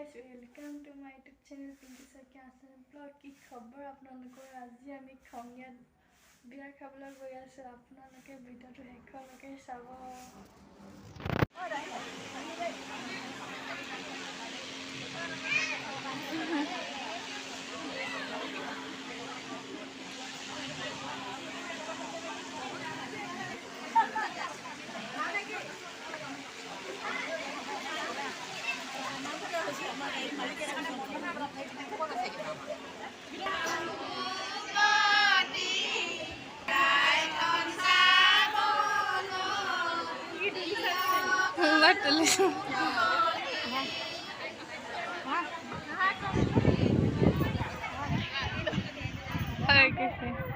guys, welcome to my YouTube channel Pinky Sarkia Vlog. কি খবৰ আপোনালোকৰ? আজি আমি খঙিয়াত বিয়া খাবলৈ গৈ আছো। আপোনালোকে ভিডিঅ'টো শেষলৈকে চাব। Hare Krishna.